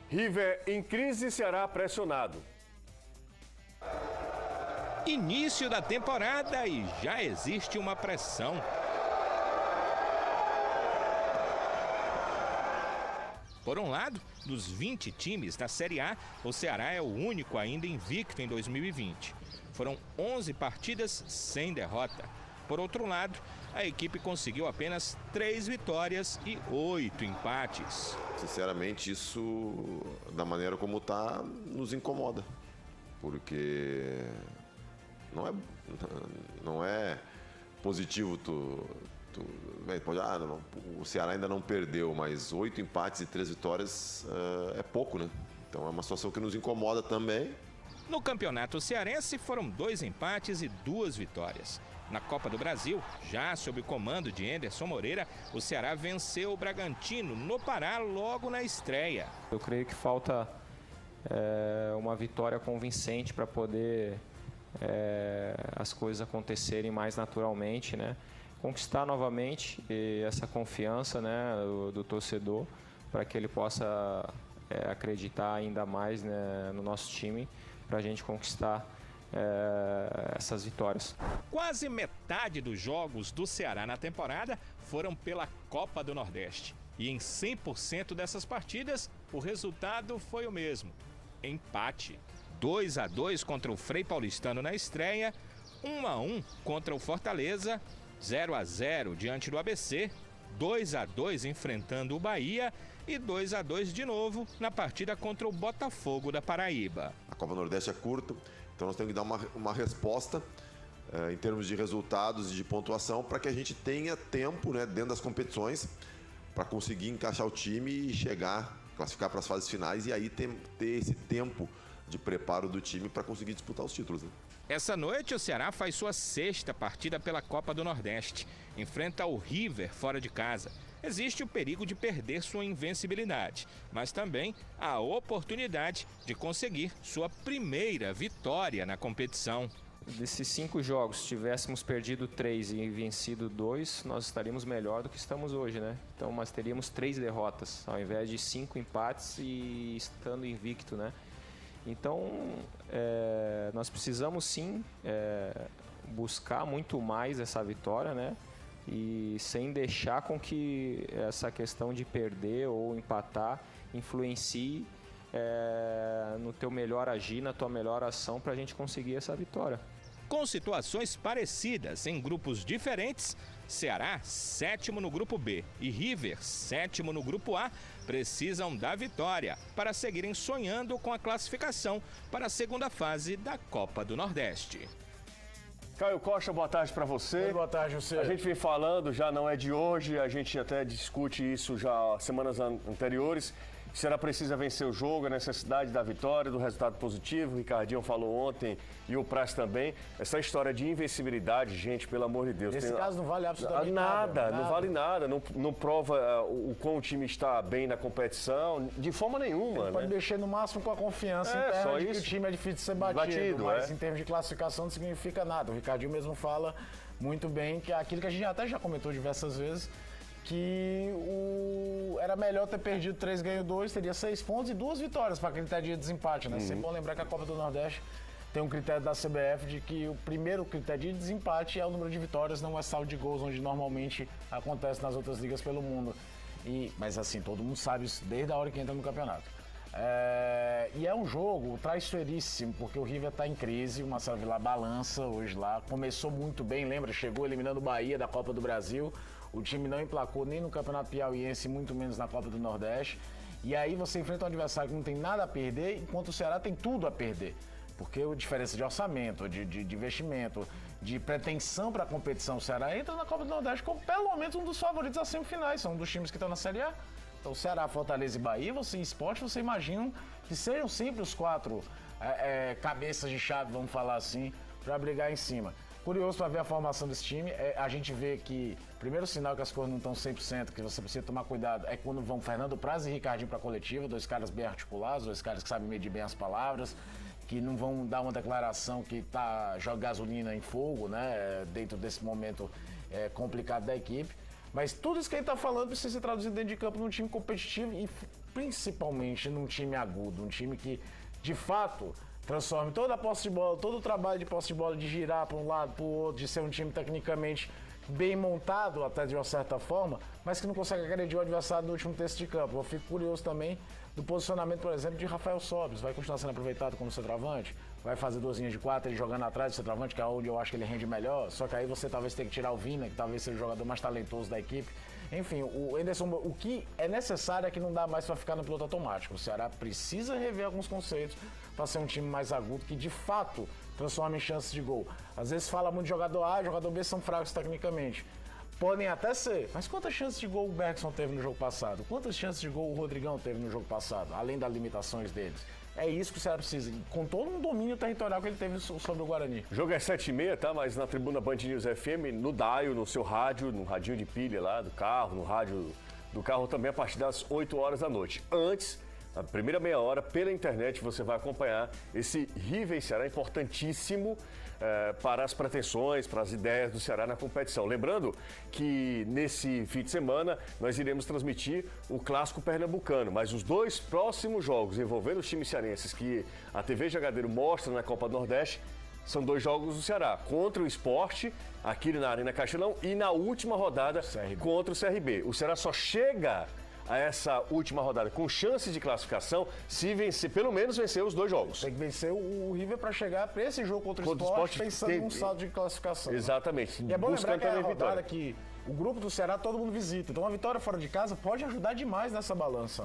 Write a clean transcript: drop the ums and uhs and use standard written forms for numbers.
River em crise, Ceará pressionado. Início da temporada e já existe uma pressão. Por um lado, dos 20 times da Série A, o Ceará é o único ainda invicto em 2020. Foram 11 partidas sem derrota. Por outro lado, a equipe conseguiu apenas 3 vitórias e 8 empates. Sinceramente, isso, da maneira como está, nos incomoda. Porque não é positivo o Ceará ainda não perdeu, mas 8 empates e 3 vitórias é pouco, né? Então é uma situação que nos incomoda também. No Campeonato Cearense foram 2 empates e 2 vitórias. Na Copa do Brasil, já sob o comando de Anderson Moreira, o Ceará venceu o Bragantino no Pará logo na estreia. Eu creio que falta uma vitória convincente para poder as coisas acontecerem mais naturalmente, né? Conquistar novamente essa confiança, né, do torcedor, para que ele possa acreditar ainda mais, né, no nosso time, para a gente conquistar essas vitórias. Quase metade dos jogos do Ceará na temporada foram pela Copa do Nordeste. E em 100% dessas partidas, o resultado foi o mesmo: empate. 2-2 contra o Frei Paulistano na estreia, 1-1 contra o Fortaleza, 0-0 diante do ABC, 2-2 enfrentando o Bahia e 2-2 de novo na partida contra o Botafogo da Paraíba. A Copa do Nordeste é curta, então nós temos que dar uma resposta em termos de resultados e de pontuação para que a gente tenha tempo, né, dentro das competições para conseguir encaixar o time e classificar para as fases finais e aí ter esse tempo de preparo do time para conseguir disputar os títulos, né? Essa noite o Ceará faz sua 6ª partida pela Copa do Nordeste. Enfrenta o River fora de casa. Existe o perigo de perder sua invencibilidade, mas também a oportunidade de conseguir sua primeira vitória na competição. Desses 5 jogos, se tivéssemos perdido 3 e vencido 2, nós estaríamos melhor do que estamos hoje, né? Então, nós teríamos 3 derrotas, ao invés de 5 empates e estando invicto, né? Então, nós precisamos sim buscar muito mais essa vitória, né? E sem deixar com que essa questão de perder ou empatar influencie no teu melhor agir, na tua melhor ação para a gente conseguir essa vitória. Com situações parecidas em grupos diferentes, Ceará, 7º no grupo B, e River, 7º no grupo A, precisam da vitória para seguirem sonhando com a classificação para a segunda fase da Copa do Nordeste. Caio Costa, boa tarde para você. Boa tarde, você. A gente vem falando, já não é de hoje, a gente até discute isso já semanas anteriores. Será precisa vencer o jogo, a necessidade da vitória, do resultado positivo. O Ricardinho falou ontem e o Praz também. Essa história de invencibilidade, gente, pelo amor de Deus. Nesse caso não vale absolutamente nada. Não vale nada. Não prova o quão o time está bem na competição, de forma nenhuma. Ele pode mexer no máximo com a confiança interna só de isso. Que o time é difícil de ser batido mas em termos de classificação não significa nada. O Ricardinho mesmo fala muito bem que aquilo que a gente até já comentou diversas vezes, que era melhor ter perdido 3, ganho 2, teria 6 pontos e 2 vitórias para critério de desempate, né? Sempre bom lembrar que a Copa do Nordeste tem um critério da CBF de que o primeiro critério de desempate é o número de vitórias, não é saldo de gols, onde normalmente acontece nas outras ligas pelo mundo. Mas assim, todo mundo sabe isso desde a hora que entra no campeonato. E é um jogo traiçoeiríssimo, porque o River está em crise, o Marcelo Vilar balança hoje lá, começou muito bem, lembra? Chegou eliminando o Bahia da Copa do Brasil, o time não emplacou nem no Campeonato Piauiense, muito menos na Copa do Nordeste, e aí você enfrenta um adversário que não tem nada a perder, enquanto o Ceará tem tudo a perder. Porque a diferença de orçamento, de investimento, de pretensão para a competição, o Ceará entra na Copa do Nordeste como pelo menos um dos favoritos às semifinais, são um dos times que estão na Série A. Então, Ceará, Fortaleza e Bahia, você em esporte, você imagina que sejam sempre os 4 cabeças de chave, vamos falar assim, para brigar em cima. Curioso para ver a formação desse time, a gente vê que o primeiro sinal que as coisas não estão 100%, que você precisa tomar cuidado, é quando vão Fernando Praz e Ricardinho para a coletiva, 2 caras bem articulados, 2 caras que sabem medir bem as palavras, que não vão dar uma declaração que joga gasolina em fogo, né, dentro desse momento complicado da equipe. Mas tudo isso que ele está falando precisa ser traduzido dentro de campo num time competitivo e principalmente num time agudo, um time que, de fato, transforme toda a posse de bola, todo o trabalho de posse de bola, de girar para um lado, para o outro, de ser um time tecnicamente bem montado até de uma certa forma, mas que não consegue agredir o adversário no último terço de campo. Eu fico curioso também do posicionamento, por exemplo, de Rafael Sobres. Vai continuar sendo aproveitado como centroavante? Vai fazer 2 linhas de 4, ele jogando atrás do centroavante, que é onde eu acho que ele rende melhor. Só que aí você talvez tenha que tirar o Vina, que talvez seja o jogador mais talentoso da equipe. Enfim, o Anderson, o que é necessário é que não dá mais para ficar no piloto automático. O Ceará precisa rever alguns conceitos para ser um time mais agudo, que de fato transforma em chances de gol. Às vezes fala muito de jogador A e jogador B são fracos tecnicamente. Podem até ser, mas quantas chances de gol o Bergson teve no jogo passado? Quantas chances de gol o Rodrigão teve no jogo passado, além das limitações deles? É isso que o Ceará precisa, com todo um domínio territorial que ele teve sobre o Guarani. O jogo é 7h30, tá? Mas na tribuna Band News FM, no dial, no seu rádio, no radinho de pilha lá do carro, no rádio do carro também a partir das 8 horas da noite. Antes, na primeira meia hora, pela internet, você vai acompanhar esse River e Ceará importantíssimo para as pretensões, para as ideias do Ceará na competição. Lembrando que nesse fim de semana nós iremos transmitir o Clássico Pernambucano, mas os 2 próximos jogos envolvendo os times cearenses que a TV Jagadeiro mostra na Copa do Nordeste são 2 jogos do Ceará, contra o Sport, aqui na Arena Castelão, e na última rodada contra o CRB. O Ceará só chega a essa última rodada com chance de classificação se vencer, pelo menos vencer os 2 jogos. Tem que vencer o River para chegar para esse jogo contra o Sport pensando num saldo de classificação. Exatamente. E é bom lembrar que é a rodada que o grupo do Ceará todo mundo visita. Então uma vitória fora de casa pode ajudar demais nessa balança.